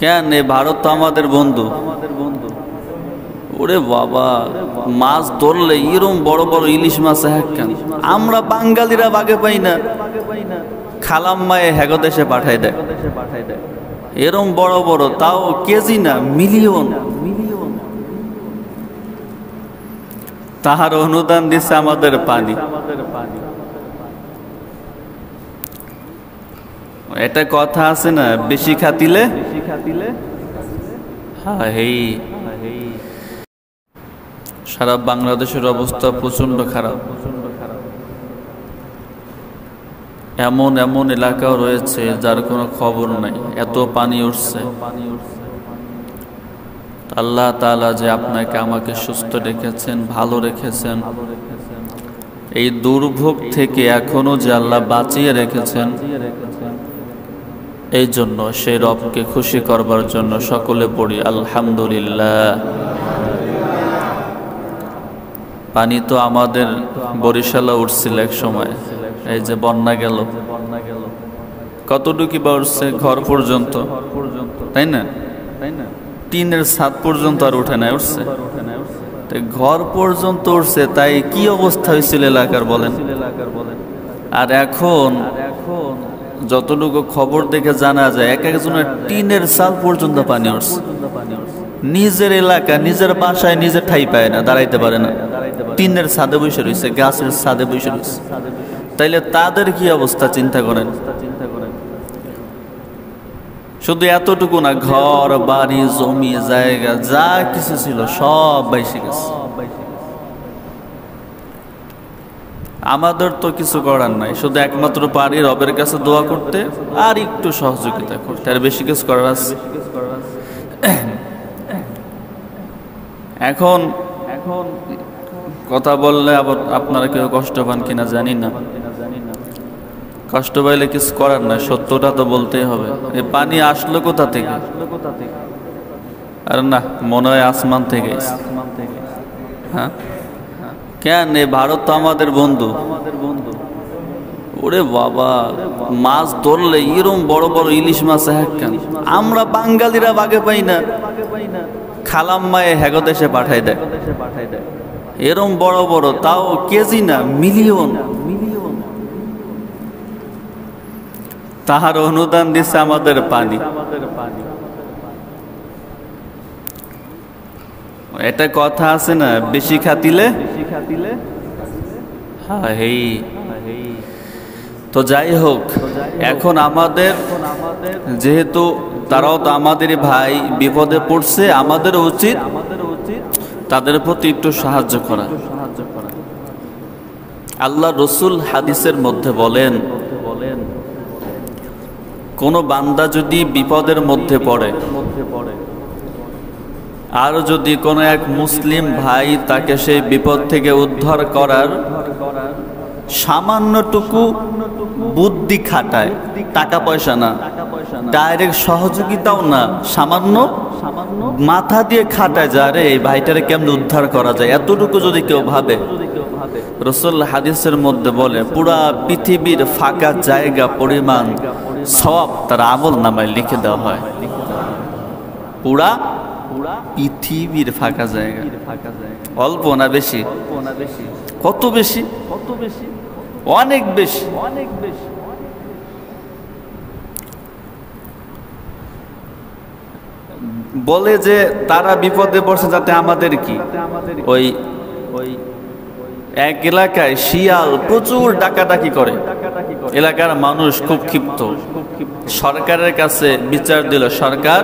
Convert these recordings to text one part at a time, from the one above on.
কেন এ ভারত তো আমাদের বন্ধু। ওরে বাবা, মাছ ধরলে এরম বড় বড় ইলিশ মাছ কেন আমরা বাঙালিরা বাগে পাই না? খালাম্মায় হেগো দেশে পাঠাই দেয় এরম বড় বড়, তাও কেজি না, মিলিয়ন। তাহার অনুদান দিচ্ছে আমাদের পানি। এটা কথা আছে না, বেশি খাতিলে সারা বাংলাদেশের অবস্থা প্রচন্ড খারাপ। এমন এমন এলাকাও রয়েছে যার কোনো খবর নাই, এত পানি উঠছে। আল্লাহ তাআলা যে আপনাকে আমাকে সুস্থ রেখেছেন, ভালো রেখেছেন, এই দুর্ভোগ থেকে এখনো যে আল্লাহ বাঁচিয়ে রেখেছেন, এই জন্য সেই রবকে খুশি করবার জন্য সকলে পড়ি আলহামদুলিল্লাহ। পানি তো আমাদের বরিশালে উঠছিল এক সময়, এই যে বন্যা গেল, কতটুকু বা উঠছে? ঘর পর্যন্ত, তাই না? টিনের ছাদ পর্যন্ত আর উঠে নাই, উঠছে ঘর পর্যন্ত উঠছে। তাই কি অবস্থা হয়েছিল এলাকার বলেন? আর এখন যতটুকু খবর দেখে জানা যায়, এক একজনের টিনের ছাদ পর্যন্ত পানি উঠছে। নিজের এলাকা, নিজের বাসায় নিজের ঠাই পায় না, দাঁড়াইতে পারে না, টিনের ছাদে বসে রয়েছে, গাছের ছাদে বসে রয়েছে। তাইলে তাদের কি অবস্থা চিন্তা করেন। শুধু এতটুকু না, ঘর বাড়ি জমি জায়গা যা কিছু ছিল সব বাইসে গেছে। আমাদের তো কিছু করার নাই, শুধু একমাত্র পারি রবের কাছে দোয়া করতে আর একটু সহযোগিতা করতে, আর বেশি কিছু করার আছে? এখন কথা বললে আবার আপনারা কেউ কষ্ট পান কিনা জানি না। কষ্ট পাইলে কিছু করার নাই, সত্যটা তো বলতেই হবে। এই পানি আসলো কোথা থেকে? আর না, মনে হয় আসমান থেকে। হ্যাঁ, কেন এ ভারত তো আমাদের বন্ধু। ওরে বাবা, মাছ ধরলে এরম বড় বড় ইলিশ মাছ কেন আমরা বাঙালিরা বাগে পাই না? খালাম্মায় হেগো দেশে পাঠাই দেয় এরম বড় বড়, তাও কেজি না, মিলিয়ন। তাহার অনুদান দিচ্ছে আমাদের পানি। এটা কথা আছে না, বেশি খাতিলে তো যাই হোক, এখন আমাদের যেহেতু তারাও তো আমাদেরই ভাই, বিপদে পড়ছে, আমাদের উচিত তাদের প্রতি একটু সাহায্য করা। আল্লাহ রসুল হাদিসের মধ্যে বলেন, কোন বান্দা যদি বিপদের মধ্যে পড়ে আর যদি কোনো এক মুসলিম ভাই তাকে সেই বিপদ থেকে উদ্ধার করার সামান্যটুকু বুদ্ধি খাটায়, টাকা পয়সা না, ডাইরেক্ট সহযোগিতাও না, সামান্য মাথা দিয়ে খাটায়, যারে এই ভাইটারে কেমনে উদ্ধার করা যায়, এতটুকু যদি কেউ ভাবে, রাসূল হাদিসের মধ্যে বলে পুরা পৃথিবীর ফাঁকা জায়গা পরিমাণ সওয়াব তার আমল নামায় লিখে দেওয়া হয়। পুরা পৃথিবীর ফাঁকা জায়গা, অল্প না বেশি? কত বেশি? অনেক বেশি। বলে যে তারা বিপদে পড়ছে যাতে আমাদের কি, ওই এক এলাকায় শিয়াল প্রচুর ডাকাডাকি করে, এলাকার মানুষ খুব ক্ষিপ্ত, সরকারের কাছে বিচার দিল। সরকার,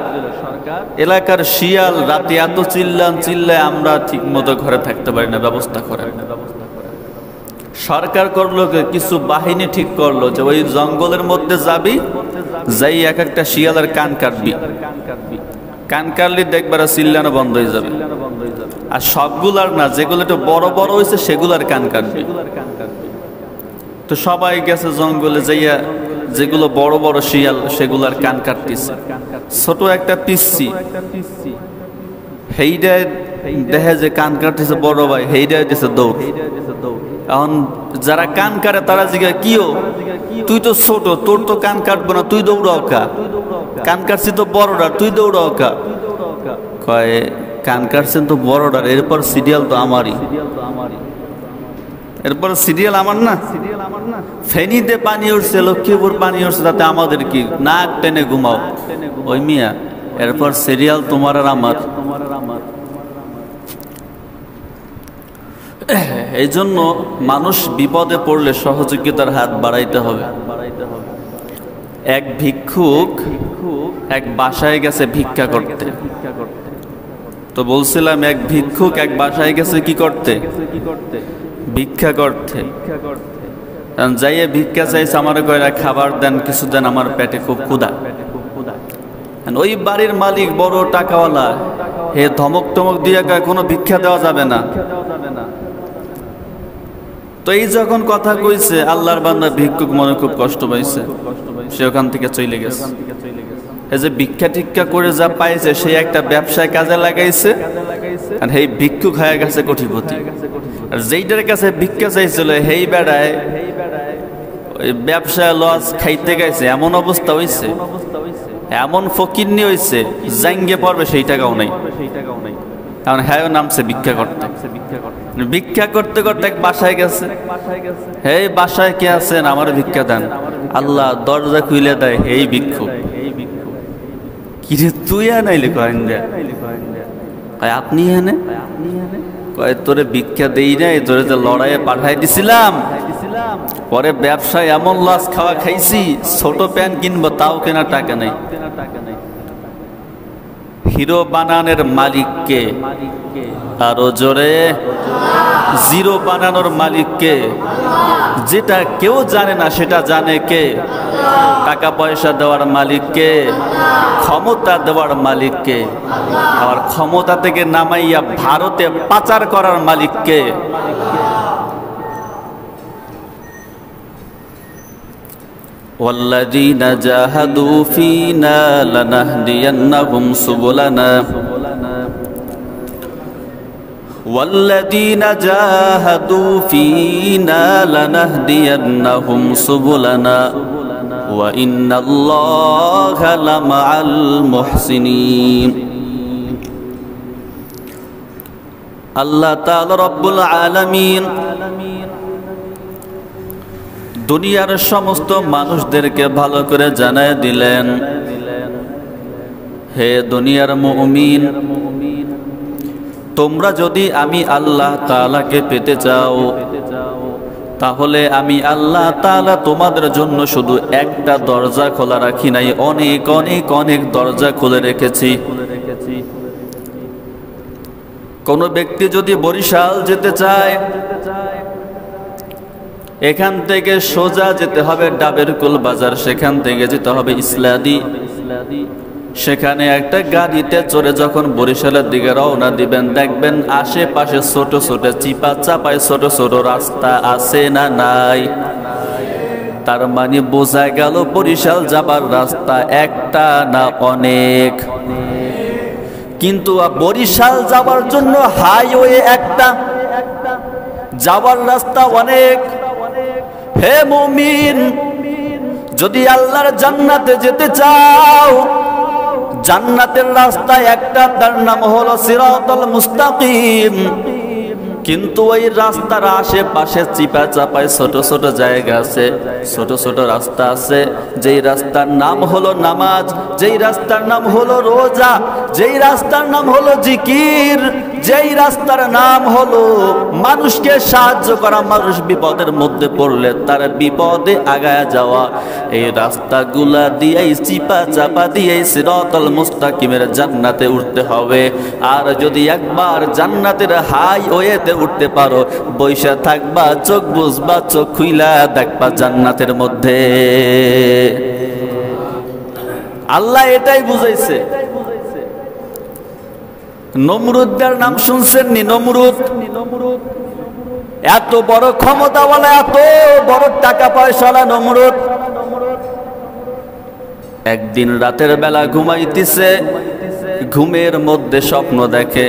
এলাকার শিয়াল রাতে এত চিল্লায় আমরা ঠিক মতো ঘরে থাকতে পারি না, ব্যবস্থা করে। সরকার করলো কিছু বাহিনী ঠিক করলো যে ওই জঙ্গলের মধ্যে যাবি, যাই এক একটা শিয়ালের কান কাটবি, কান কাটলে দেখবার চিল্লানো বন্ধ হয়ে যাবে। আর সবগুলার না, যেগুলো একটু বড় বড় হয়েছে সেগুলার কান কাটবি। তো সবাই গেছে জঙ্গলে, যাইয়া যেগুলো বড় বড় শিয়াল সেগুলার কান কাটতেছে। ছোট একটা পিচ্ছি হেইডা দেখে যে কান কাটতেছে বড় ভাই, হেইডা দিছে দৌড়। এখন যারা কান কাটে তারা জিজ্ঞাসা কিও, তুই তো ছোট, তোর তো কান কাটবো না, তুই দৌড়াও কা? কান কাটছি তো বড়ডার, তুই দৌড়াও কা? কয় কান কাটছেন তো বড়ডার, এরপর সিরিয়াল তো আমারই। এরপর সিরিয়াল আমার না? ফেনীতে পানি উঠছে, লক্ষ্মীপুর পানি উঠছে, তাতে আমাদের কি? নাক টেনে ঘুমাও ওই মিয়া, এরপর সিরিয়াল তোমার আর আমার। এই জন্য মানুষ বিপদে পড়লে সহযোগিতার হাত বাড়াইতে হবে। এক ভিক্ষুক এক বাসায় গেছে ভিক্ষা করতে। তো বলছিলাম এক ভিক্ষুক এক বাসায় গেছে কি করতে? ভিক্ষা করতে। যাইয়ে ভিক্ষা চাইছে, আমার কয়রা খাবার দেন, কিছু দেন, আমার পেটে খুব ক্ষুধা। ওই বাড়ির মালিক বড় টাকাওয়ালা, হে ধমক টমক দিয়ে কয় কোনো ভিক্ষা দেওয়া যাবে না। তো এই যখন কথা কইছে, আল্লাহর বান্দা ভিক্ষুক মনে খুব কষ্ট পাইছে, সে ওখান থেকে চলে গেছে। এই যে ভিক্ষা টিক্ষা করে যা পাইছে, সেই একটা ব্যবসায় কাজে লাগাইছে, আর এই ভিক্ষুক হয়ে গেছে কোটিপতি। আর যেইটার কাছে ভিক্ষা চাইছিল, সেই বেড়ায় ওই ব্যবসায় লস খাইতে গেছে, এমন অবস্থা হইছে, এমন ফকিন্নি হইছে, জাঙ্গে পড়বে সেই টাকাও নাই। কারণ হ্যাঁ নামছে ভিক্ষা করতে। ভিক্ষা করতে করতে এক বাসায় গেছে, হে বাসায় কে আছেন, আমার ভিক্ষা দেন। আল্লাহ দরজা খুলে দেয়, এই ভিক্ষুক। কিরে তুই আনাইলি? কয় আপনি এনে? কয় তোরে ভিক্ষা দেই নাই, তোরে যে লড়াইয়ে পাঠাই দিছিলাম, পরে ব্যবসায় এমন লস খাওয়া খাইছি, ছোট প্যান্ট কিনবো তাও কেনার টাকা নেই। হিরো বানানোর মালিককে? আরো জোরে। জিরো বানানোর মালিককে? যেটা কেউ জানে না সেটা জানে কে? টাকা পয়সা দেওয়ার মালিককে? ক্ষমতা দেওয়ার মালিককে? আবার ক্ষমতা থেকে নামাইয়া ভারতে পাচার করার মালিককে? والذين جاهدوا فينا لنهدينهم سبلنا والذين جاهدوا فينا لنهدينهم سبلنا وإن الله لمع المحسنين। আল্লাহ তাআলা রব্বুল আলামিন দুনিয়ার সমস্ত মানুষদেরকে ভালো করে জানায় দিলেন, হে দুনিয়ার মুমিন, তোমরা যদি আমি আল্লাহ তাআলাকে পেতে চাও, তাহলে আমি আল্লাহ তাআলা তোমাদের জন্য শুধু একটা দরজা খোলা রাখি নাই, অনেক অনেক অনেক দরজা খুলে রেখেছি। কোন ব্যক্তি যদি বরিশাল যেতে চায়, এখান থেকে সোজা যেতে হবে ডাবেরকুল বাজার, সেখান থেকে যেতে হবে ইসলাদি। সেখানে একটা গাড়িতে চড়ে যখন বরিশালের দিকে রওনা দিবেন, দেখবেন আশেপাশে ছোট ছোট চিপা চাপায় ছোট ছোট রাস্তা আছে না নাই? তার মানে বোঝা গেল বরিশাল যাবার রাস্তা একটা না অনেক। কিন্তু বরিশাল যাবার জন্য হাইওয়ে একটা, যাবার রাস্তা অনেক। হে মুমিন, যদি আল্লাহর জান্নাতে যেতে চাও, জান্নাতের রাস্তা একটা, তার নাম হলো সিরাতাল মুস্তাকিম। কিন্তু ওই রাস্তার আশেপাশে চিপা চাপায় ছোট ছোট জায়গা আছে, ছোট ছোট রাস্তা আছে, যেই রাস্তার নাম হলো নামাজ, যেই রাস্তার নাম হলো রোজা, যেই রাস্তার নাম হলো জিকির, যেই রাস্তার নাম হলো মানুষকে সাহায্য করা, মানুষ বিপদের মধ্যে পড়লে তার বিপদে আগায় যাওয়া। এই রাস্তাগুলা দিয়েই চিপা চাপা দিয়েই সিরাতাল মুস্তাকিমের জান্নাতে উঠতে হবে। আর যদি একবার জান্নাতের হাইওয়েতে উঠতে পারো, বৈশা থাকবা, চোখ বুঝবা, চোখ খুইলা দেখবা জান্নাতের মধ্যে। আল্লাহ এটাই বুঝাইছে। নমরুদের নাম শুনছেন নি? নমরুদ এত বড় ক্ষমতাওয়ালা, এত বড় টাকা পয়সাওয়ালা নমরুদ একদিন রাতের বেলা ঘুমাইতেছে, ঘুমের মধ্যে স্বপ্ন দেখে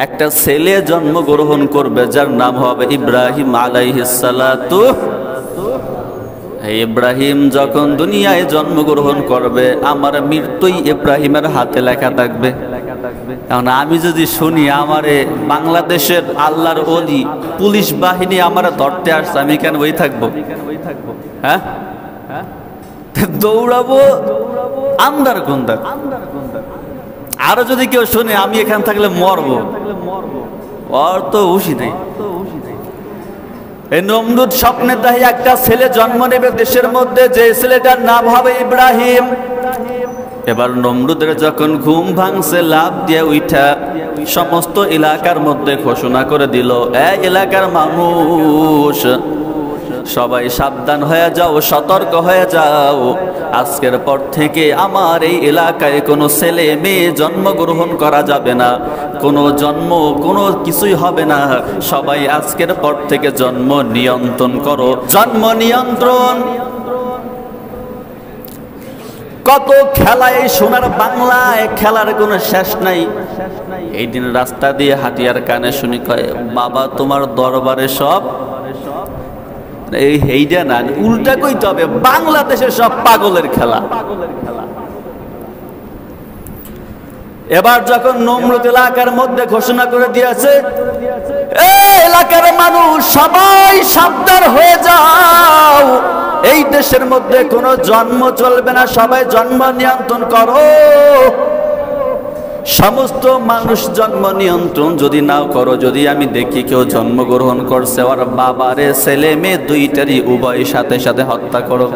একটা ছেলে জন্মগ্রহণ করবে যার নাম হবে ইব্রাহিম আলাইহিস সালাতু। ইব্রাহিম যখন দুনিয়ায় জন্মগ্রহণ করবে আমার মৃত্যুই ইব্রাহিমের হাতে লেখা থাকবে। এখন আমি যদি শুনি আমারে বাংলাদেশের আল্লাহর ওলি পুলিশ বাহিনী আমার ধরতে আসছে, আমি কেন ওই থাকবো? হ্যাঁ, দৌড়াবো আন্দার গুন্দার। আরো যদি কেউ শুনে আমি এখান থাকলে মরবো, ওর তো হুঁশি নেই। এই নমরুদ স্বপ্নে তাই একটা ছেলে জন্ম নেবে দেশের মধ্যে, যে ছেলেটার নাম হবে ইব্রাহিম। এবার নমরুদের যখন ঘুম ভাঙছে, লাভ দিয়ে উঠা সমস্ত এলাকার মধ্যে ঘোষণা করে দিল, এই এলাকার মানুষ সবাই সাবধান হয়ে যাও, সতর্ক হয়ে যাও, আজকের পর থেকে আমার এই এলাকায় কোনো ছেলে মেয়ে জন্মগ্রহণ করা যাবে না, কোনো কিছুই হবে না। সবাই আজকের পর থেকে জন্ম নিয়ন্ত্রণ করো, জন্ম নিয়ন্ত্রণ। কত খেলা এই সোনার বাংলায়, খেলার কোনো শেষ নাই। এই দিন রাস্তা দিয়ে হাতিয়ার কানে শুনি কয়, বাবা তোমার দরবারে সব এইটা না, উল্টা কইতে হবে, বাংলাদেশের সব পাগলের খেলা। এবার যখন নমরুদ এলাকার মধ্যে ঘোষণা করে দিয়েছে, এলাকার মানুষ সবাই সাবধান হয়ে যাও, এই দেশের মধ্যে কোনো জন্ম চলবে না, সবাই জন্ম নিয়ন্ত্রণ করো। সমস্ত মানুষ জন্ম নিয়ন্ত্রণ যদি নাও করো, যদি আমি দেখি কেউ জন্মগ্রহণ করছে ওর বাবারে ছেলে মেয়ে দুইটারই উভয় সাথে সাথে হত্যা করব।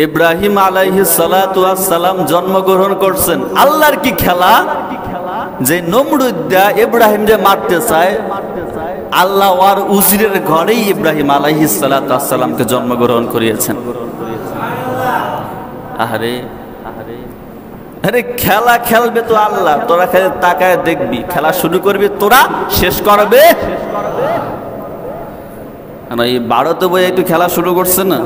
ইব্রাহিম আলাইহিস সালাতু ওয়াস সালাম জন্মগ্রহণ করছেন। আল্লাহর কি খেলা যে নমরুদ ইব্রাহিম যে মারতে চায়, আল্লাহ ওর উজিরের ঘরেই ইব্রাহিম আলাইহিস সালাতু ওয়াস সালামকে জন্মগ্রহণ করিয়েছেন। আরে খেলা খেলবে তো আল্লাহ, তোরা খেলে তাকায় দেখবি, খেলা শুরু করবি তোরা, শেষ করবে এই ভারতে বই একটু খেলা শুরু করছে না।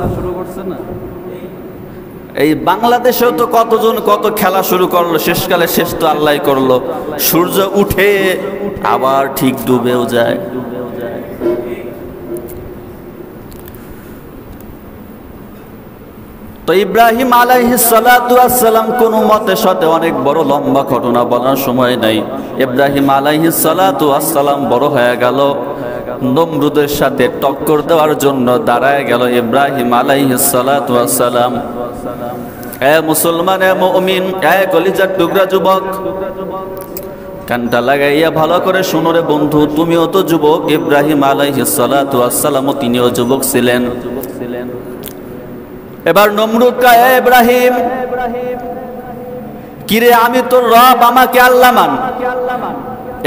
এই বাংলাদেশেও তো কতজন কত খেলা শুরু করলো, শেষকালে শেষ তো আল্লাহ করলো। সূর্য উঠে আবার ঠিক ডুবেও যায়। তো ইব্রাহিম আলাইহিস সালাতু ওয়াস সালাম কোন মতে সাথে অনেক বড় লম্বা ঘটনা বলার সময় নাই। ইব্রাহিম আলাইহিস সালাতু ওয়াস সালাম বড় হয়ে গেল, নমরুদের সাথে টক্কর দেওয়ার জন্য দাঁড়ায় গেল ইব্রাহিম আলাইহিস সালাতু ওয়াস সালাম। এ মুসলমান, এ মুমিন, এ কলিজার টুকরা যুবক, কানটা লাগাইয়া ভালো করে শুনো রে বন্ধু, তুমিও তো যুবক, ইব্রাহিম আলাইহিস সালাতু ওয়াস সালামও তিনিও যুবক ছিলেন। এবার নমরুদ কয়, ইব্রাহিম কিরে, আমি তোর রব, আমাকে আল্লাহ মান।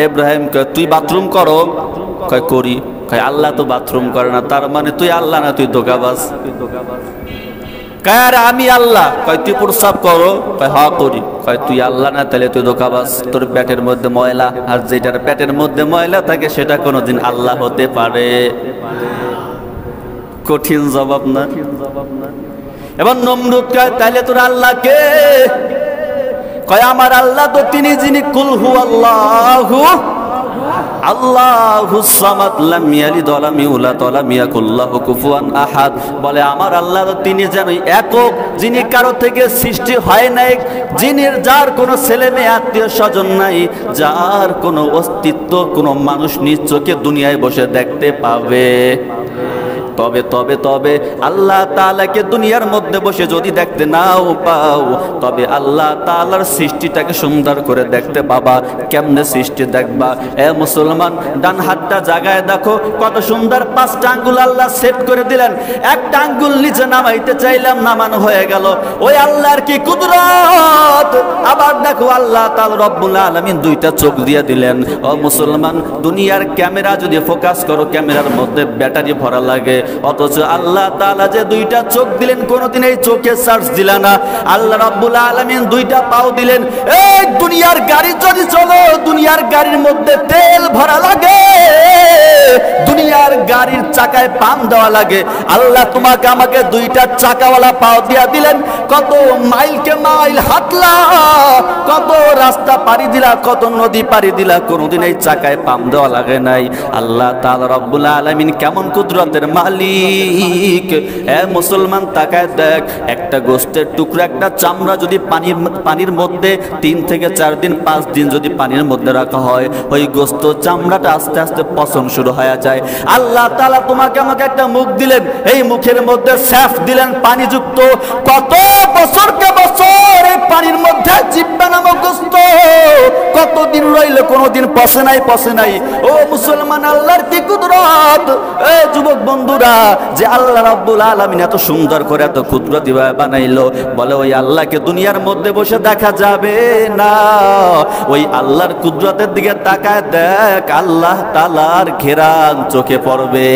ইব্রাহিম কয়, তুই বাথরুম করো? কয় করি। কয় আল্লাহ তো বাথরুম করে না, তার মানে তুই আল্লাহ না, তুই ধোঁকাবাজ। কয় আরে আমি আল্লাহ। কয় তুই প্রস্রাব করো? কয় হ্যাঁ করি। কয় তুই আল্লাহ না, তাহলে তুই ধোঁকাবাজ, তোর পেটের মধ্যে ময়লা, আর যেটার পেটের মধ্যে ময়লা থাকে সেটা কোনোদিন আল্লাহ হতে পারে? কঠিন জবাব না? এবার নমরুদ কয়, তাহলে তোর আল্লাহ কে? কয় আমার আল্লাহ তো তিনি যিনি কুল হুয়াল্লাহু আল্লাহুস সামাদ লাম ইয়ালিদ ওয়া লাম ইউলাদ ওয়া লাম ইয়াকুল লাহু কুফুয়ান আহাদ। বলে আমার আল্লাহ তো তিনি যেন একক, যিনি কারো থেকে সৃষ্টি হয় নাই, যিনি যার কোনো ছেলে মেয়ে আত্মীয় স্বজন নাই, যার কোনো অস্তিত্ব কোনো মানুষ নিজ চোখে দুনিয়ায় বসে দেখতে পাবে। তবে তবে তবে আল্লাহ তাআলাকে দুনিয়ার মধ্যে বসে যদি দেখতে নাও পাও, তবে আল্লাহ তাআলার সৃষ্টিটাকে সুন্দর করে দেখতে পাবা। কেমনে সৃষ্টি দেখবা? এ মুসলমান, ডান হাতটা জায়গায় দেখো, কত সুন্দর 5টা আঙ্গুল আল্লাহ সেট করে দিলেন। একটা আঙ্গুল নিচে নামাইতে চাইলাম, নামানো হয়ে গেল। ওই আল্লাহর কি কুদরত! আবার দেখো আল্লাহ তাআলা রব্বুল আলামিন 2টা চোখ দিয়ে দিলেন। ও মুসলমান, দুনিয়ার ক্যামেরা যদি ফোকাস করো, ক্যামেরার মধ্যে ব্যাটারি ভরা লাগে, অথচ আল্লাহ তাআলা যে দুইটা চোখ দিলেন কোনোদিন এই চোখে চার্জ দিলা না। আল্লাহ রাব্বুল আলামিন দুইটা পাও দিলেন। এই দুনিয়ার গাড়ি যদি চলো, দুনিয়ার গাড়ির মধ্যে তেল ভরা লাগে, দুনিয়ার গাড়ির চাকায় পাম দেওয়া লাগে। আল্লাহ তোমাকে আমাকে দুইটা চাকাওয়ালা পাও দিয়া দিলেন। কত মাইলকে মাইল হাঁটলা, কত রাস্তা পাড়ি দিলা, কত নদী পাড়ি দিলা, কোনোদিন এই চাকায় পাম দেওয়া লাগে নাই। আল্লাহ তাআলা রব্বুল আলামিন কেমন কুদরতের মালিক। এ মুসলমান তাকায় দেখ, একটা গোশতের টুকরা, একটা চামড়া যদি পানির মধ্যে 3 থেকে 4 দিন 5 দিন যদি পানির মধ্যে রাখা হয়, ওই গোশত চামড়াটা আস্তে আস্তে পচন শুরু হয়ে যায়। আল্লাহ তাআলা তোমাকে আমাকে একটা মুখ দিলেন, এই মুখের মধ্যে স্যাফ দিলেন পানিযুক্ত। কত বছরকে বছর এই পানির মধ্যে জিব্বা নামক গোশত কতদিন রইল, কোনোদিন পচে নাই। ও মুসলমান, আল্লাহর কি কুদরত। এ যুবক বন্ধুরা, যে আল্লাহ রাব্বুল আলামিন এত সুন্দর করে এত কুদরতি ভাবে বানাইলো, বলে ওই আল্লাহকে দুনিয়ার মধ্যে বসে দেখা যাবে না। ওই আল্লাহর কুদরতের দিকে তাকায় দেখ, আল্লাহ তাআলার ঘেরান চোখে পড়বে।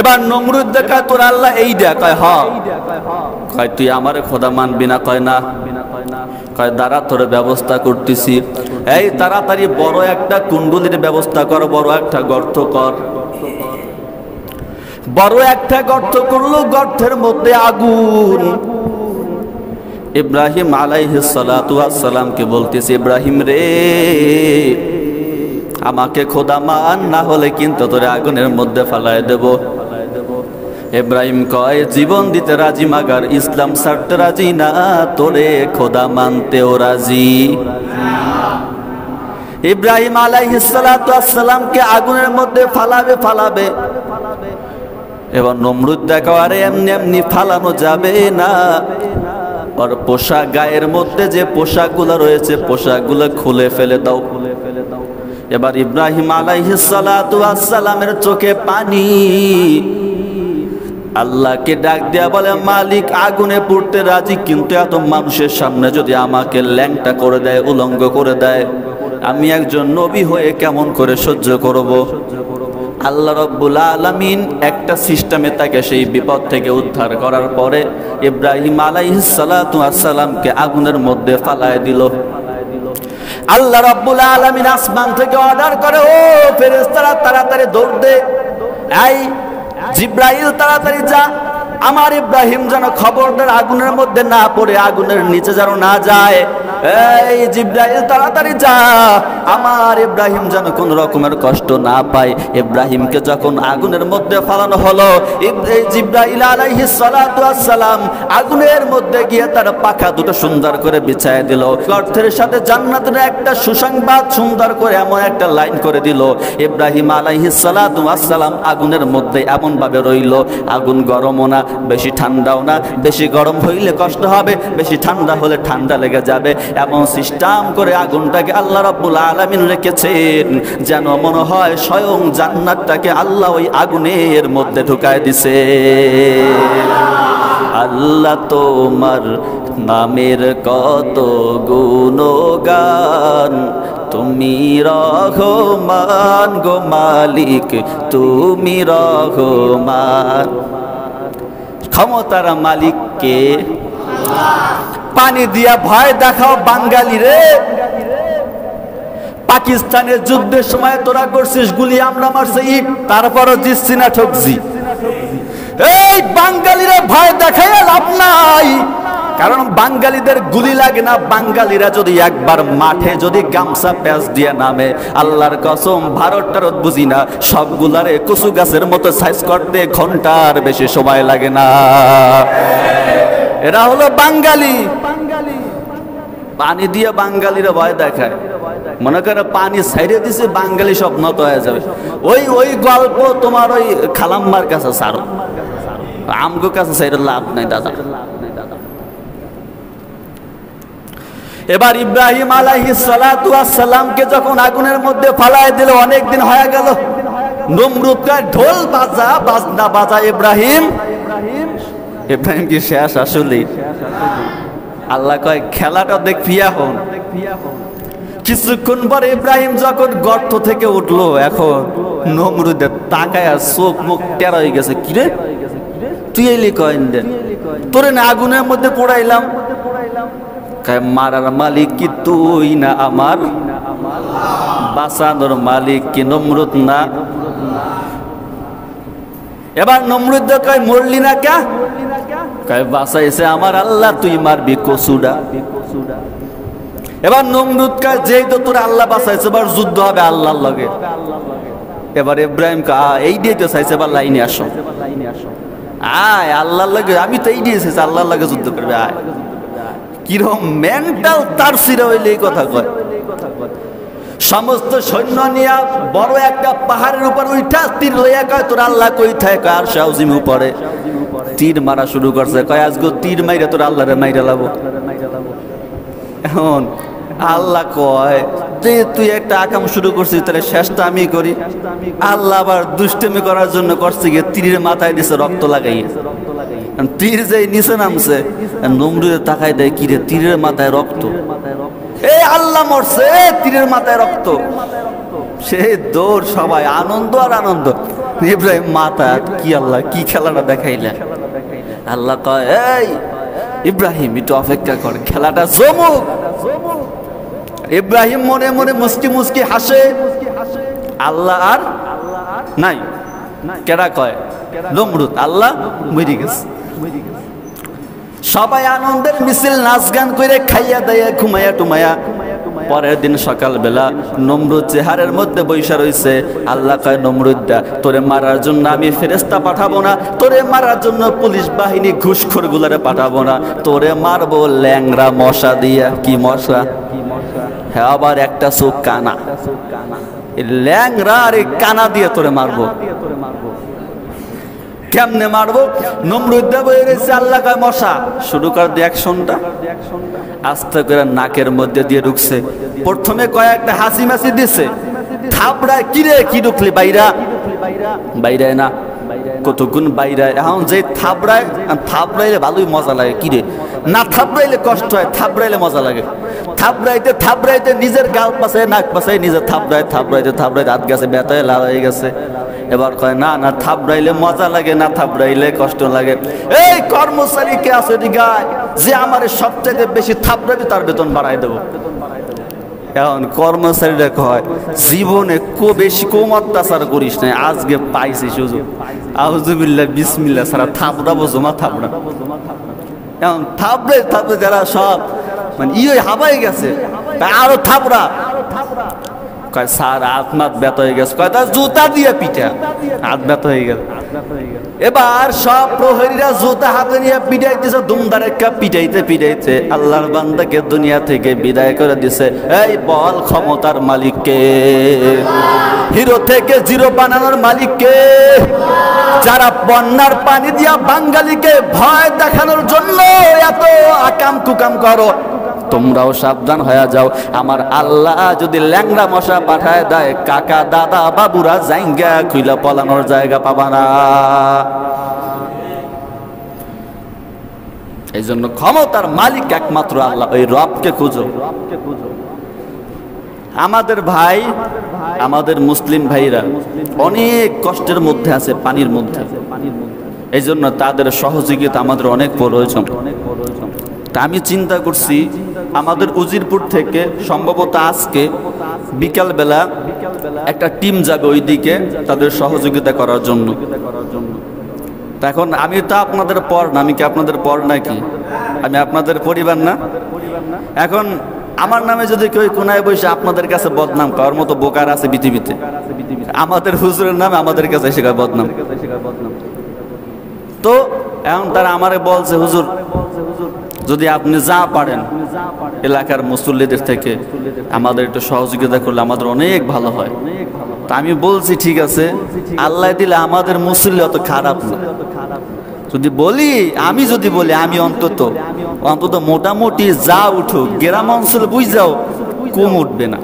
এবার নমরুদ দেখায় তোর আল্লাহ এই দেখায়, কয় তুই আমারে খোদা মানবি না? কয় না। কয় দাঁড়া, তোর ব্যবস্থা করতেছি। এই তাড়াতাড়ি বড় একটা কুণ্ডুলির ব্যবস্থা কর, বড় একটা গর্ত কর। বড় একটা গর্ত করলো, গর্তের মধ্যে আগুন। ইব্রাহিম আলাইহিস সালাতু ওয়াস সালামকে বলতেছে, ইব্রাহিম রে, আমাকে খোদা মান, না হলে কিন্তু তোরে আগুনের মধ্যে ফালায় দেব। ইব্রাহিম কয়, জীবন দিতে রাজি মাগার ইসলাম ছাড়তে রাজি না, তোরে খোদা মানতেও রাজি। ইব্রাহিম আলাইহিস সালাতু ওয়াস সালামকে আগুনের মধ্যে ফালাবে। এবার নমরুদ দেখো, আরে এমনি এমনি ফালানো যাবে না, আর পোশাক, গায়ের মধ্যে যে পোশাকগুলো রয়েছে পোশাকগুলো খুলে ফেলে দাও। এবার ইব্রাহিম আলাইহিস সালাতু ওয়াস সালামের চোখে পানি। আল্লাহকে ডাক দেয়া বলে, মালিক আগুনে পুড়তে রাজি, কিন্তু এত মানুষের সামনে যদি আমাকে ল্যাংটা করে দেয়, উলঙ্গ করে দেয়, আমি একজন নবী হয়ে কেমন করে সহ্য করব? আল্লাহ রাব্বুল আলামিন একটা সিস্টেমে তাকে সেই বিপদ থেকে উদ্ধার করার পরে ইব্রাহিম আলাইহিস সালাতু ওয়াস সালামকে আগুনের মধ্যে ফালায় দিল। আল্লাহ রাব্বুল আলামিন আসমান থেকে অর্ডার করে, ও ফেরেশতারা তাড়াতাড়ি দৌড় দে, এই জিব্রাইল তাড়াতাড়ি যা, আমার ইব্রাহিম যেন খবরদার আগুনের মধ্যে না পড়ে, আগুনের নিচে যেন না যায়। এই জিব্রাইল তাড়াতাড়ি যা, আমার ইব্রাহিম যেন কোন রকমের কষ্ট না পায়। ইব্রাহিমকে যখন আগুনের মধ্যে ফালানো হলো, জিব্রাইল আলাইহিস সালাতু ওয়াস সালাম আগুনের মধ্যে গিয়ে তার পাখা দুটো সুন্দর করে বিছায় দিল। গর্তের সাথে জান্নাতের একটা সুসংবাদ সুন্দর করে এমন একটা লাইন করে দিল। ইব্রাহিম আলাইহিস সালাতু ওয়াস সালাম আগুনের মধ্যে এমন ভাবে রইল, আগুন গরমও না, বেশি ঠান্ডাও না, বেশি গরম হইলে কষ্ট হবে, বেশি ঠান্ডা হলে ঠান্ডা লেগে যাবে। এমন সিস্টেম করে আগুনটাকে আল্লাহ রাব্বুল আলামিন রেখেছেন, যেন মনে হয় স্বয়ং জান্নাতটাকে আল্লাহ ওই আগুনের মধ্যে ঢুকায় দিছে। আল্লাহ তোমার নামের কত গুণগান, তুমি রহমান গো মালিক, তুমি রহমান। ক্ষমতার মালিক কে? পানি দিয়া ভয় দেখাও বাঙালি রে। পাকিস্তানের যুদ্ধের সময় তোরা করছিস গুলি, আমরা মারছি ইট, তারপরও জিতছি না, ঠকছি। এই বাঙালিরা ভয় দেখায় লাভ নাই, কারণ বাঙালিদের গুলি লাগে না। বাঙালিরা যদি একবার মাঠে যদি গামছা প্যাচ দিয়ে নামে, আল্লাহর কসম ভারত টারত বুঝি না, সবগুলারে কচু গাছের মতো সাইজ করতে ঘন্টার বেশি সময় লাগে না। এরা হলো বাঙালি। পানি দিয়ে বাঙালিরা ভয় দেখায়, মনে করে পানি ছাইড়ে দিছে বাঙালি সব নত হয়ে যাবে। ওই গল্প তোমার ওই খালাম্মার কাছে ছাড়ো, আমগো কাছে ছাইড়ে লাভ নাই দাদা। এবার ইব্রাহিম আলাইহিস সালাতু ওয়াস সালামকে যখন আগুনের মধ্যে ফালায় দিল, অনেক দিন হয়ে গেল। নমরুদ কয়, ঢোল বাজা, বাজনা বাজা। ইব্রাহিম কি শেষ আসলে? আল্লাহ কয়, খেলাটা দেখবি এখন। কিছুক্ষণ পরে ইব্রাহিম যখন গর্ত থেকে উঠলো, এখন নমরুদের তাকায় আর চোখ মুখ টেরা হয়ে গেছে। কিরে তুই এলি কয়েন দেন, তোরে না আগুনের মধ্যে পোড়াইলাম। মারার মালিক কি তুই না আমার, বাঁচানোর মালিক কি নমরুদ না? এবার নমরুদ কয় মরলি না কে? কয় বাঁচাইছে আমার আল্লাহ, তুই মারবি কসুডা। এবার নমরুদ কয় যেই তো তোর আল্লাহ বাঁচাইছে, এবার যুদ্ধ হবে আল্লাহর লগে। এবার ইব্রাহিম কয় এই দিয়ে তো চাইছে, এবার লাইনে আসো, আয় আল্লাহর লগে, আমি তো এই দিয়েছি আল্লাহর লগে যুদ্ধ করবে, আয়। কিরকম মেন্টাল তার সিরে হইলে এই কথা কয়। সমস্ত সৈন্য নিয়ে বড় একটা পাহাড়ের উপর উঠা তীর লইয়া কয় তোর আল্লাহ কই থাকে? আর শাউজিম উপরে তীর মারা শুরু করছে। কয় আজকে তীর মাইরা তোর আল্লাহরে মাইরা লাবো। এখন আল্লাহ কয় যে তুই একটা আকাম শুরু করছিস, তাহলে শেষটা আমি করি। আল্লাহ আবার দুষ্টেমি করার জন্য করছে গিয়ে তীরের মাথায় দিছে রক্ত লাগাইয়ে। তীর যে নিচে নামছে, নমরুদে তাকায় দেয় কিরে তীরের মাথায় রক্ত, এ আল্লাহ মরছে, তীরের মাথায় রক্ত। সে দৌড়, সবাই আনন্দ আর আনন্দ। ইব্রাহিম মাথা, কি আল্লাহ কি খেলাটা দেখাইলা? আল্লাহ কয় এই ইব্রাহিম একটু অপেক্ষা কর, খেলাটা জমুক। ইব্রাহিম মনে মনে মুস্কি মুস্কি হাসে। আল্লাহ আর নাই, কেডা কয়? নমরুদ। আল্লাহ মরে গেছে। সবাই আনন্দের মিছিল, নাচ গান করে খাইয়া দাইয়া ঘুমাইয়া টুমাইয়া পরের দিন সকালবেলা নমরুদ চেহারের মধ্যে বৈশা রইছে। আল্লাহ কয় নমরুদটা তোরে মারার জন্য আমি ফেরেশতা পাঠাবো না, তোরে মারার জন্য পুলিশ বাহিনী ঘুষখোর গুলারে পাঠাবো না, তোরে মারবো ল্যাংরা মশা দিয়া। কি মশা? হ্যাঁ, আবার একটা চোখ কানা, ল্যাংরা আর এই কানা দিয়ে তোরে মারবো। কেমনে মারবো? নমরুদ বলে গেছে আল্লাহ কয় মশা, শুরু কর অ্যাকশনটা। আস্তে করে নাকের মধ্যে দিয়ে ঢুকছে। প্রথমে কয়েকটা হাসি মাসি দিছে, থাপড়ায় কিরে কি ঢুকলি বাইরা, বাইরায় না কতক্ষণ বাইরায়। এখন যে থাপড়ায়, থাপড়াইলে ভালোই মজা লাগে। কিরে না থাপড়াইলে কষ্ট হয়, থাপড়াইলে মজা লাগে। থাপড়াইতে থাপড়াইতে নিজের গাল পাশায় নাক পাশায় নিজের থাপড়ায় থাপড়াইতে থাপড়াইতে হাত গেছে, ব্যথায় লাল হয়ে গেছে। এবার কয় না না থাপড়াইলে মজা লাগে, না থাপড়াইলে কষ্ট লাগে। এই কর্মচারী কে আছে গায় যে আমার সবচেয়ে বেশি থাপড়াবে তার বেতন বাড়াই দেবো। এখন কর্মচারীরা কয় জীবনে বেশি কম অত্যাচার করিস না, আজকে পাইছি সুযোগ, আউযুবিল্লাহ বিসমিল্লাহ সারা থাপড়াবো, জমা থাপড়া। এখন থাপড়ে থাপড়ে যারা সব মানে হাবাই গেছে, আরো থাপড়া। কয় স্যার হাত মাত ব্যথা হয়ে গেছে। কয় তার জুতা দিয়ে পিঠা, হাত ব্যথা হয়ে গেল। এবার সব প্রহরীরা জুতা হাতে নিয়ে পিটাইতেছে, দুমদারেক্কা পিটাইতে পিটাইতে আল্লাহর বান্দাকে দুনিয়া থেকে বিদায় করে দিছে। এই বল ক্ষমতার মালিককে, হিরো থেকে জিরো বানানোর মালিককে, যারা বন্যার পানি দিয়া বাঙালিকে ভয় দেখানোর জন্য এত আকাম কুকাম করো, তোমরাও সাবধান হয়ে যাও। আমার আল্লাহ যদি ল্যাংড়া মশা পাঠায় দেয়, কাকা দাদা বাবুরা জায়গা খুইলা পলানোর জায়গা পাবা না। এই জন্য ক্ষমতার মালিক একমাত্র আল্লাহ, ওই রবকে খুঁজো। আমাদের ভাই, আমাদের মুসলিম ভাইরা অনেক কষ্টের মধ্যে আছে, পানির মধ্যে। এই জন্য তাদের সহযোগিতা আমাদের অনেক প্রয়োজন। তা আমি চিন্তা করছি আমাদের উজিরপুর থেকে সম্ভবত আজকে বিকালবেলা একটা টিম যাবে ওইদিকে তাদের সহযোগিতা করার জন্য। এখন আমি তো আপনাদের পর না, আমি কি আপনাদের পর নাকি? আমি আপনাদের পরিবার না? এখন আমার নামে যদি কেউ কোনায় বসে আপনাদের কাছে বদনাম করার মতো বোকার আছে পৃথিবীতে? আমাদের হুজুরের নামে আমাদের কাছে এসে বদনাম। তো এখন তারা আমারে বলছে হুজুর যদি আপনি যা পারেন এলাকার মুসল্লিদের থেকে আমাদের একটু সহযোগিতা করলে আমাদের অনেক ভালো হয়। তা আমি বলছি ঠিক আছে, আল্লাহ দিলে আমাদের মুসল্লি অত খারাপ না। যদি বলি, আমি যদি বলি আমি অন্তত মোটামুটি যা উঠুক, গ্রাম অঞ্চল বুঝাও কম উঠবে না।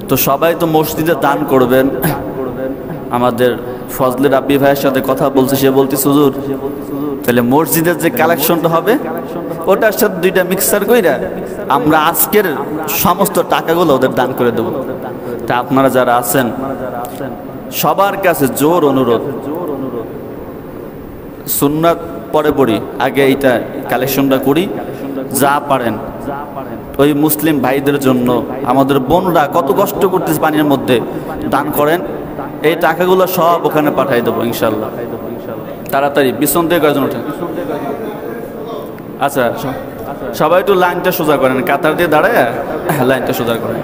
তো সবাই তো মসজিদে দান করবেন, আমাদের ফজলে রাব্বি ভাইয়ের সাথে কথা বলছে, সে বলতেছে হুজুর তাহলে মসজিদের যে কালেকশনটা হবে ওটার সাথে দুইটা মিক্সার কইরা আমরা আজকের সমস্ত টাকাগুলো ওদের দান করে দেব। তা আপনারা যারা আছেন সবার কাছে জোর অনুরোধ, সুন্নাত পরে পড়ি, আগে এইটা কালেকশনটা করি, যা পারেন ওই মুসলিম ভাইদের জন্য, আমাদের বোনরা কত কষ্ট করতেছে পানির মধ্যে, দান করেন। এই টাকাগুলো সব ওখানে পাঠাই দেবো ইনশাল্লাহ। তাড়াতাড়ি পিছন থেকে কয়েকজন ওঠেন। আচ্ছা সবাই একটু লাইনটা সোজা করেন, কাতার দিয়ে দাঁড়ায় লাইনটা সোজা করেন।